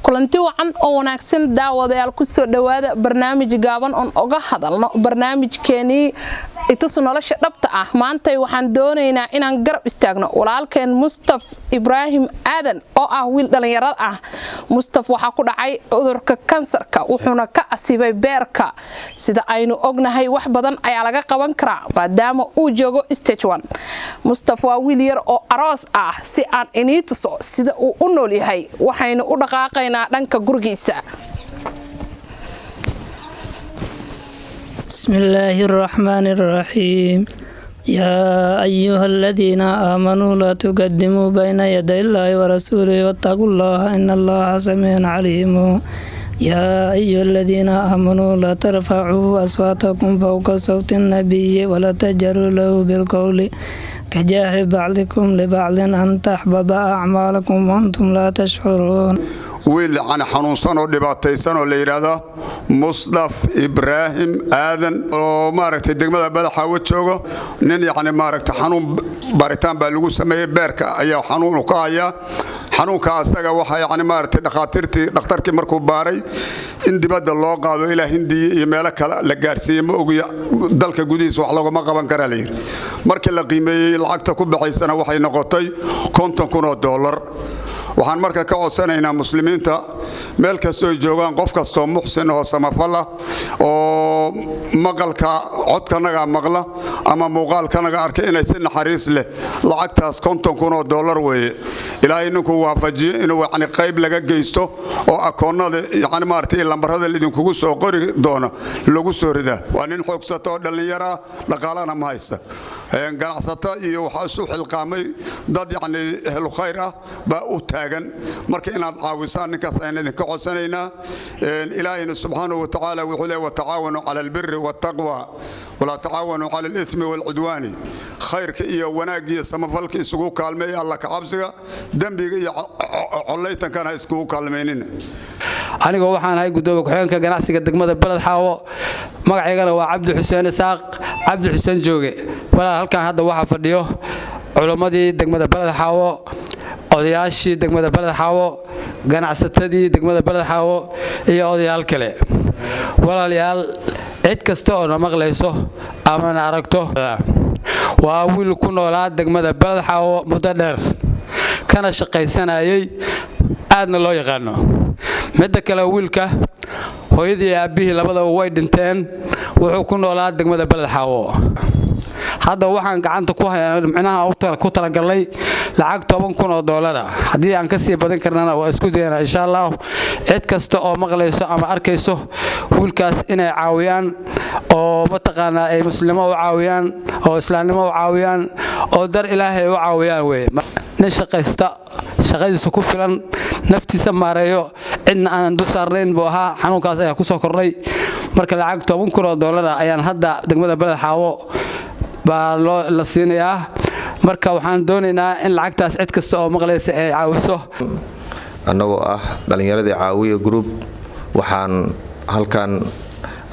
kulanti wacan oo wanaagsan daawadayaal ku soo dhawaada barnaamij gaaban oo uga hadalno barnaamijkeeni itusu nolosha dhabta ah maanta waxaan doonaynaa inaan garab istaagno walaalkeen Mustaf Ibrahim Aadan oo ah wiil dhalinyaro ah Mustaf waxa ku dhacay cudurka kansarka wuxuuna ka asibay beerka sida aynu ognahay wax badan ayaa laga qaban karaa maadaama uu joogo stage 1 Mustaf waa wiil yar oo aroos ah si aan inii tuso sida uu u nool yahay waxaynu u dhaqaaqaynaa dhanka gurigiisa بسم الله الرحمن الرحيم يا أيها الذين آمنوا لا تقدموا بين يدي الله ورسوله واتقوا الله إن الله سميع عليم يا أيها الذين آمنوا لا ترفعوا أصواتكم فوق صوت النبي ولا تجهروا له بالقول كجهر بعضكم لبعض أن تحبط أعمالكم وأنتم لا تشعرون wiil aan xanuunsan oo dhibaataysan oo la yiraahdo Mustaf Ibrahim Aadan oo maaragtay degmada Badaxaawo joogo nin yaani maaragtay xanuun baritaan baa lagu sameeyay beerka ayaa xanuun ka haya xanuunka asaga waxa yaani maaragtay dhakhtarkii markuu baaray in dibadda loo qaado ilaa Hindiya iyo meel kale la gaarsiiyay ma ogiya dalka gudihiisa wax lagu ma qaban kara leeyahay markii la qiimeeyay lacagta ku baxaysana waxay noqotay $50,000 waxaan marka ka codsanaynaa muslimiinta meel kastoo joogan qof kasto muxsin oo samafala oo maqalka codkanaga maqla ama muuqaalkanaga arkay inay si naxariis leh lacagtaas $50,000 weeye ilaahay ninku waafajiyo inuu yani qayb laga geysto oo akoonada yani maartay lambarada idinkugu soo qori doona lagu soo ridaa waa nin xoogsato dhalinyaro dhaqaalana ma haysta ganacsato iyo waxa soo xilqaamay dad yani ehlu khayr ah ba u marka inaad caawisaan ninkaas ayaan idin ka codsanaynaa ilaahina subhanahu wa ta'ala wuxuu leeyahay wa taawanu 'ala al-birri wat-taqwa wa la taawanu 'ala al-ithmi wal-'udwani khayrka iyo wanaagiga samafalka isugu kaalmeey Allah ka cabsiga dambiga iyo colaytankana isugu kaalmeeynin aniga waxaan ahay gudoomiye ku-xigeenka ganacsiga degmada Badaxaawo magaceygana waa Cabdi Xuseen Isaaq Cabdi Xuseen jooge walaal halkan hadda waxa fadhiyo culumadii degmada Badaxaawo odayaashii degmada Badaxaawo ganacsatadii degmada Badaxaawo iyo odayaal kale walaalayaal cid kasta oo maqlayso ama aragto waa wiil ku noolaa degmada Badaxaawo muddo dheer kana shaqaysanayay aadna loo yaqaano midda kale wiilka hooyadii aabihii labadaba way dhinteen wuxuu ku noolaa degmada Badaxaawo hadda waxaan gacanta ku hayaa macnaha ku talagalay lacag $10,000 hadii aan ka sii badan karnana waa isku dayna insha Allah cid kasta oo maqlayso ama arkayso wiilkaas inay caawiyaan oo mataqaana ay muslimo u caawiyaan oo islaamnimo u caawiyaan oo dar Ilaahay u caawiyaan way nin shaqaysta shaqadiisa ku filan naftiisa maareeyo cidna aan dusaarnayn buu ahaa xanuunkaas ayaa ku soo kordhay marka lacag $10,000 ayaan hadda degmada Badaxaawo baa la siinayaa marka waxaan doonaynaa in lacagtaas cid kasta oo maqlaysa ay caawiso anagoo ah dhalinyaradii caawiya group waxaan halkan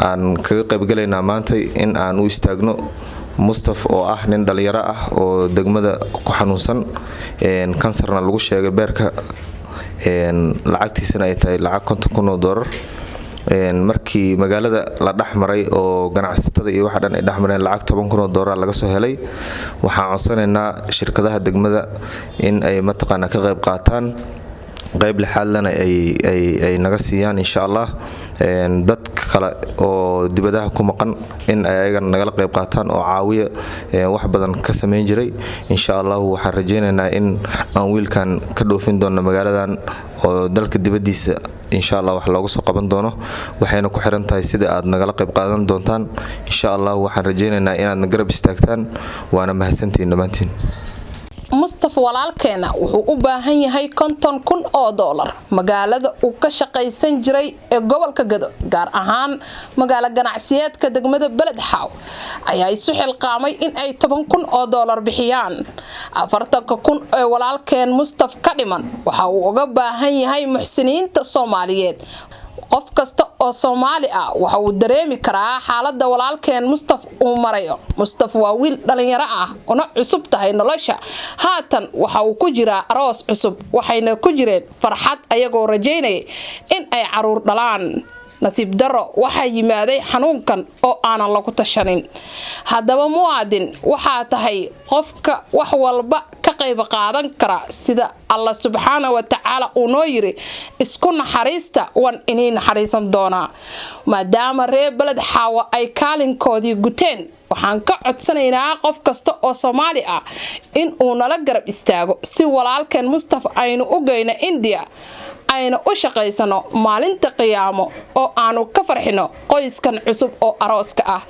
aan kaga qayb galaynaa maanta in aan u istaagno Mustaf oo ah nin dhalinyaro ah oo degmada ku xanuunsan kansarna lagu sheegay beerka lacagtiisana ay tahay lacag $50,000 markii magaalada la dhaxmaray oo ganacsatada iyo waxa dhan ay dhaxmareen lacag $10,000 laga soo helay waxaan codsanaynaa shirkadaha degmada in ay mataqaana ka qayb qaataan qayb lixaadlana ay naga siiyaan insha Allah dad kale oo dibadaha ku maqan in ay ayagana naga qayb qaataan oo caawiya wax badan ka sameyn jiray insha Allah waxaan rajaynaynaa in aan wiilkan ka dhoofin doono magaaladan oo dalka dibadiisa insha Allah wax loogu soo qaban doono waxayna ku xiran tahay sida aad naga qayb qaadan doontaan insha Allah waxaan rajaynaynaa inaad na garab istaagtaan waana mahadsantiin dhamaantiin Mustaf walaalkeena wuxuu u baahan yahay $50,000 magaalada uu ka shaqaysan jiray ee gobolka Gado gaar ahaan magaala ganacsiyeedka degmada Badaxaawo ayaa isu xilqaamay in ay $10,000 bixiyaan $40,000 ee walaalkeen Mustaf ka dhiman waxa uu uga baahan yahay muxsiniinta Soomaaliyeed qof kasta oo Soomaali ah waxa uu dareemi karaa xaaladda walaalkeen Mustafa uu marayo. Mustafa waa wiil dhalinyaro ah oo cusub tahay nolosha, haatan waxa uu ku jiraa aroos cusub, waxayna ku jireen farxad ayagoo rajaynaya in ay caruur dhalaan. nasiib daro waxa yimaaday xanuunkan oo aanan lagu tashanin. haddaba muwaadin waxaa tahay qofka wax walba ka qayb qaadan kara sida Allah subhanahu wa ta'ala uu noo yiri isku naxariista waan inay naxariisan doonaa. maadaama reer Balad Xaawo ay kaalinkoodii guteen, waxaan ka codsanaynaa qof kasta oo Soomaali ah in uu nala garab istaago si walaalkeen Mustafa aynu u geyno India ayna u shaqaysano maalinta qiyaamo oo aanu ka farxino qoyskan cusub oo arooska ah.